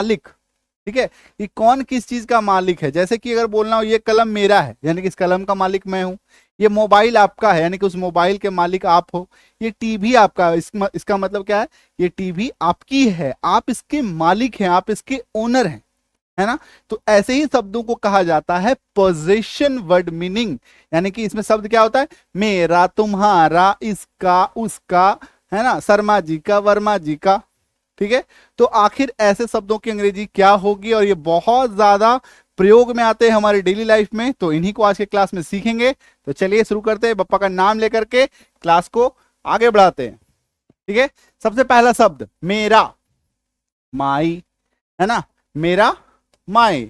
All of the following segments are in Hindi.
मालिक, ठीक है, कि कौन किस चीज का मालिक है। जैसे कि अगर बोलना हो ये कलम मेरा है, यानी कि इस कलम का मालिक मैं हूं। ये मोबाइल आपका है, यानी कि उस मोबाइल के मालिक आप हो। ये टीवी आपका है, इसका मतलब क्या है, ये टीवी आपकी है, आप इसके मालिक हैं, आप इसके ओनर हैं, है ना। तो ऐसे ही शब्दों को कहा जाता है पोजेशन वर्ड मीनिंग, यानी कि इसमें शब्द क्या होता है, मेरा, तुम्हारा, इसका, उसका, है ना, शर्मा जी का, वर्मा जी का, ठीक है। तो आखिर ऐसे शब्दों की अंग्रेजी क्या होगी, और ये बहुत ज्यादा प्रयोग में आते हैं हमारी डेली लाइफ में, तो इन्हीं को आज के क्लास में सीखेंगे। तो चलिए शुरू करते हैं, पप्पा का नाम लेकर के क्लास को आगे बढ़ाते हैं, ठीक है। सबसे पहला शब्द मेरा, माई, है ना, मेरा, माई,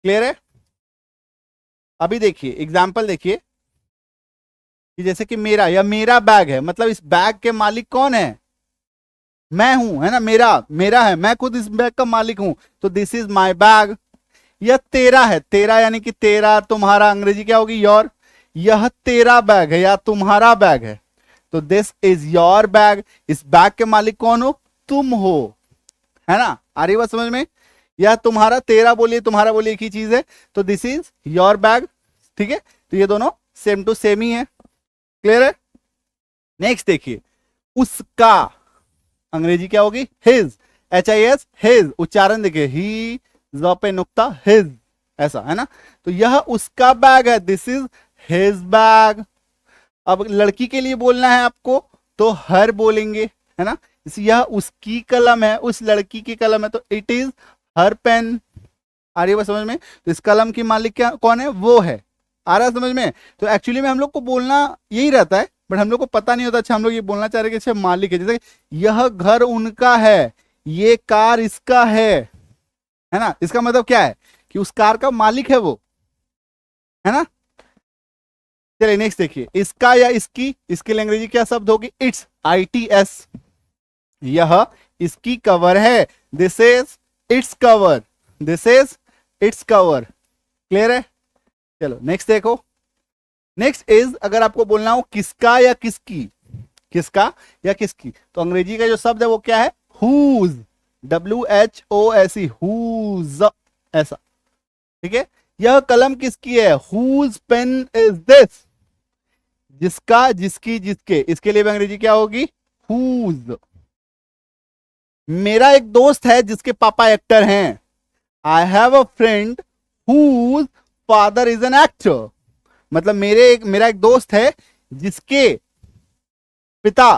क्लियर है। अभी देखिए एग्जाम्पल देखिए कि जैसे कि मेरा या मेरा बैग है, मतलब इस बैग के मालिक कौन है, मैं हूं, है ना, मेरा मेरा है, मैं खुद इस बैग का मालिक हूं, तो दिस इज माई बैग। यह तेरा है, तेरा यानी कि तेरा, तुम्हारा, अंग्रेजी क्या होगी, योर। यह तेरा बैग है या तुम्हारा बैग है, तो दिस इज योर बैग। इस बैग के मालिक कौन हो, तुम हो, है ना। आ रही बात समझ में। यह तुम्हारा, तेरा बोलिए, तुम्हारा बोलिए, एक ही चीज है, तो दिस इज योर बैग, ठीक है। तो ये दोनों सेम टू सेम ही है, क्लियर है। नेक्स्ट देखिए, उसका अंग्रेजी क्या होगी, हिज, HIS, हिज, उच्चारण देखिए, ही ज पे नुक्ता, हिज, ऐसा, है ना। तो यह उसका बैग है, दिस इज हिज बैग। अब लड़की के लिए बोलना है आपको, तो हर बोलेंगे, है ना। यह उसकी कलम है, उस लड़की की कलम है, तो इट इज हर पेन। आ रही है समझ में। तो इस कलम की मालिक क्या कौन है, वो है। आ रहा है समझ में। तो एक्चुअली में हम लोग को बोलना यही रहता है, बट हम लोग को पता नहीं होता। अच्छा, हम लोग ये बोलना चाह रहे हैं कि अच्छा मालिक है, जैसे यह घर उनका है, ये कार इसका है ना। इसका मतलब क्या है कि उस कार का मालिक है वो, है ना। चलिए नेक्स्ट देखिए, इसका या इसकी, इसके लिए अंग्रेजी क्या शब्द होगी, इट्स, ITS। यह इसकी कवर है, this is its cover, this is its cover, clear है। चलो नेक्स्ट देखो। नेक्स्ट इज, अगर आपको बोलना हो किसका या किसकी, किसका या किसकी, तो अंग्रेजी का जो शब्द है वो क्या है, whose, WHOSE, whose, ऐसा, ठीक है। यह कलम किसकी है, whose pen is this, जिसका, जिसकी, जिसके, इसके लिए भी अंग्रेजी क्या होगी, whose। मेरा एक दोस्त है जिसके पापा एक्टर हैं, I have a friend whose father is an actor, मतलब मेरा एक दोस्त है जिसके पिता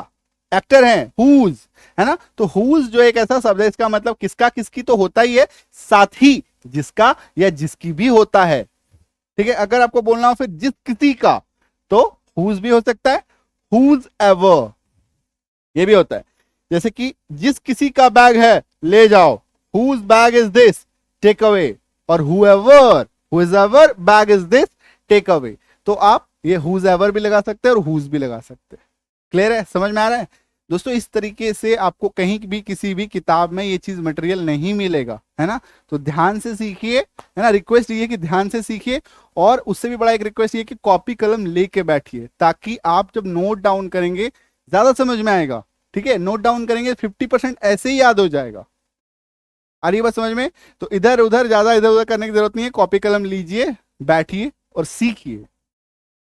एक्टर हैं, whose, है ना। तो whose जो एक ऐसा शब्द है, इसका मतलब किसका किसकी तो होता ही है, साथ ही जिसका या जिसकी भी होता है, ठीक है। अगर आपको बोलना हो फिर जिस किसी का, तो whose भी हो सकता है, whose ever ये भी होता है। जैसे कि जिस किसी का बैग है ले जाओ, whose bag is this, take away, और whoever bag is this, take away। तो आप ये whose ever भी लगा सकते हैं और whose भी लगा सकते हैं, क्लियर है, समझ में आ रहा है दोस्तों। इस तरीके से आपको कहीं भी किसी भी किताब में ये चीज मटेरियल नहीं मिलेगा, है ना। तो ध्यान से सीखिए, है ना। रिक्वेस्ट ये कि ध्यान से सीखिए, और उससे भी बड़ा एक रिक्वेस्ट ये कि कॉपी कलम लेके बैठिए, ताकि आप जब नोट डाउन करेंगे ज्यादा समझ में आएगा, ठीक है। नोट डाउन करेंगे 50% ऐसे ही याद हो जाएगा। आ रही है बात समझ में। तो इधर उधर करने की जरूरत नहीं है, कॉपी कलम लीजिए, बैठिए और सीखिए,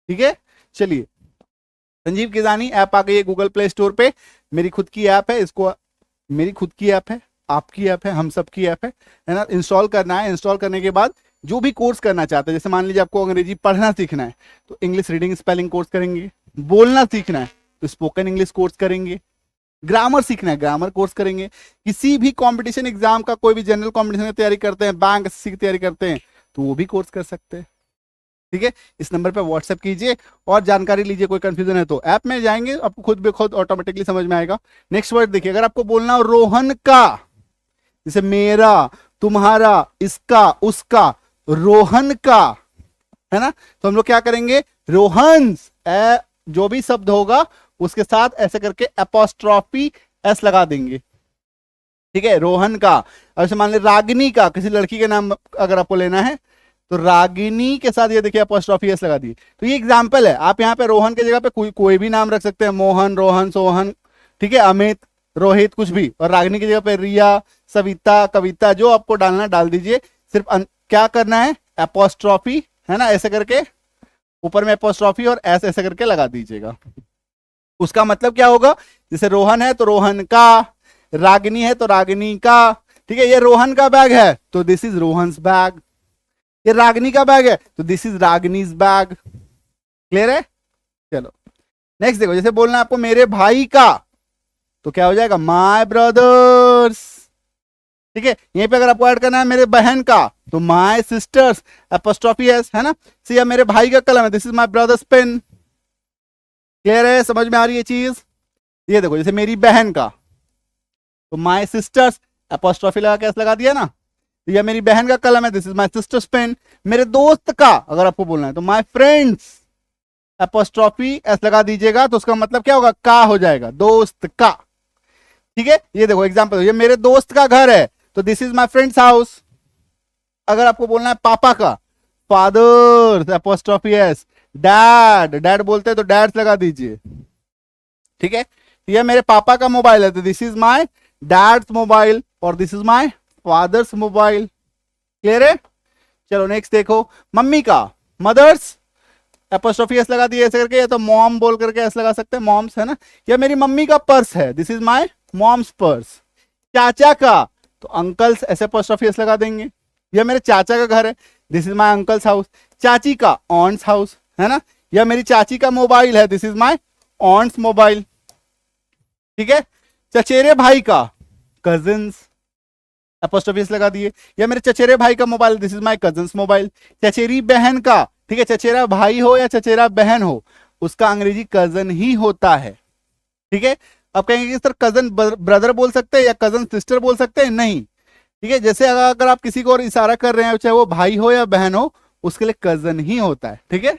ठीक है। चलिए, संजीव किजानी ऐप आ गई है गूगल प्ले स्टोर पे, मेरी खुद की ऐप है, इसको, मेरी खुद की ऐप है, आपकी ऐप है, हम सबकी ऐप है ना। इंस्टॉल करना है, इंस्टॉल करने के बाद जो भी कोर्स करना चाहते हैं, जैसे मान लीजिए आपको अंग्रेजी पढ़ना सीखना है, तो इंग्लिश रीडिंग स्पेलिंग कोर्स करेंगे। बोलना सीखना है तो स्पोकन इंग्लिश कोर्स करेंगे। ग्रामर सीखना है, ग्रामर कोर्स करेंगे। किसी भी कंपटीशन एग्जाम का, कोई भी जनरल कंपटीशन की तैयारी करते हैं, बैंक SSC की तैयारी करते हैं, तो वो भी कोर्स कर सकते हैं, ठीक है। इस नंबर पे व्हाट्सएप कीजिए और जानकारी लीजिए। कोई कंफ्यूजन है तो ऐप में जाएंगे, आपको खुद खुद ऑटोमेटिकली समझ में आएगा। नेक्स्ट वर्ड देखिए, अगर आपको बोलना हो रोहन का, जैसे मेरा, तुम्हारा, इसका, उसका, रोहन का, है ना, तो हम लोग क्या करेंगे, रोहन्स, जो भी शब्द होगा उसके साथ ऐसे करके एपोस्ट्रॉफी S लगा देंगे, ठीक है। रोहन का। अब मान ले रागिनी का, किसी लड़की के नाम अगर आपको लेना है, तो रागिनी के साथ ये देखिए एपोस्ट्रॉफी S लगा दी। तो ये एग्जांपल है, आप यहाँ पे रोहन की जगह पे कोई भी नाम रख सकते हैं, मोहन, रोहन, सोहन, ठीक है, अमित, रोहित, कुछ भी, और रागिनी की जगह पे रिया, सविता, कविता, जो आपको डालना डाल दीजिए। सिर्फ क्या करना है, एपोस्ट्रॉफी है ना, ऐसे करके ऊपर में एपोस्ट्रॉफी और ऐसे ऐसे करके लगा दीजिएगा। उसका मतलब क्या होगा, जैसे रोहन है तो रोहन का, रागिनी है तो रागिनी का, ठीक है। ये रोहन का बैग है तो दिस इज रोहन्स बैग, ये रागिनी का बैग है तो दिस इज रागिनीज बैग। क्लियर है? चलो नेक्स्ट देखो, जैसे बोलना है आपको मेरे भाई का, तो क्या हो जाएगा, माय ब्रदर्स, ठीक है। यहीं पे अगर आपको ऐड करना है मेरे बहन का, तो माय सिस्टर्स, एपोस्ट्रोफी एस, है ना। सी या मेरे भाई का कलम है, this is my brother's pen. Clear है, समझ में आ रही है चीज? ये देखो, जैसे मेरी बहन का, तो माय सिस्टर्स, एपोस्ट्रोफी लगा के एस लगा दिया ना। तो यह मेरी बहन का कलम है, this is my sister's pen. मेरे दोस्त का अगर आपको बोलना है, तो माय फ्रेंड्स, एपोस्ट्रोफी एस लगा दीजिएगा, तो उसका मतलब क्या होगा, का हो जाएगा, दोस्त का। ठीक है, ये देखो एग्जांपल, ये मेरे दोस्त का घर है तो this is my friends house. अगर आपको बोलना है पापा का, father, apostrophe S. Dad, dad बोलते हैं तो डैड्स लगा दीजिए। ठीक है, ये मेरे पापा का मोबाइल है तो this is my dad's mobile, और this is my father's mobile. Clear है? चलो नेक्स्ट देखो, मम्मी का, मदर्स, एपोस्ट्रोफी एस लगा दिए ऐसे करके, या तो मॉम बोल करके एस लगा सकते हैं, मॉम्स, है ना। या मेरी मम्मी का पर्स है, this is my moms purse. चाचा का, तो अंकल्स, ऐसे एपोस्ट्रोफी एस लगा देंगे। या मेरे चाचा का घर है, this is my uncles house. चाची का, ऑन्ट्स हाउस, है ना। या मेरी चाची का मोबाइल है, दिस इज माय ऑन्ट्स मोबाइल। ठीक है, चचेरे भाई का, कजिन्स, एपोस्ट्रोफी एस लगा दिए। या मेरे चचेरे भाई का mobile, this is my cousins mobile. चचेरी बहन का, ठीक है, चचेरा भाई हो या चचेरा बहन हो, उसका अंग्रेजी कजन ही होता है। ठीक है, अब कहेंगे कि सर कजन ब्रदर बोल सकते हैं या कजन सिस्टर बोल सकते हैं, नहीं। ठीक है, जैसे अगर आप किसी को और इशारा कर रहे हैं, चाहे वो भाई हो या बहन हो, उसके लिए कजन ही होता है। ठीक है,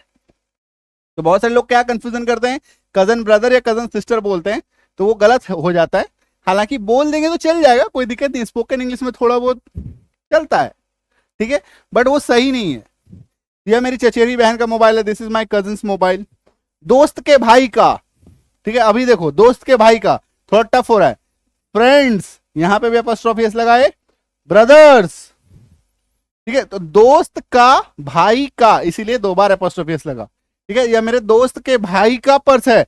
तो बहुत सारे लोग क्या कंफ्यूजन करते हैं, कजन ब्रदर या कजन सिस्टर बोलते हैं, तो वो गलत हो जाता है। हालांकि बोल देंगे तो चल जाएगा, कोई दिक्कत नहीं, स्पोकन इंग्लिश में थोड़ा बहुत चलता है। ठीक है, बट वो सही नहीं है। यह मेरी चचेरी बहन का मोबाइल है, this is my cousins mobile. दोस्त के भाई का, ठीक है, अभी देखो दोस्त के भाई का थोड़ा टफ हो रहा है। फ्रेंड्स, यहां पे भी एपोस्ट्रोफी एस लगाए। ब्रदर्स, ठीक है, तो दोस्त का भाई का, इसीलिए दो बार एपोस्ट्रोफी एस लगा। ठीक है, यह मेरे दोस्त के भाई का पर्स है,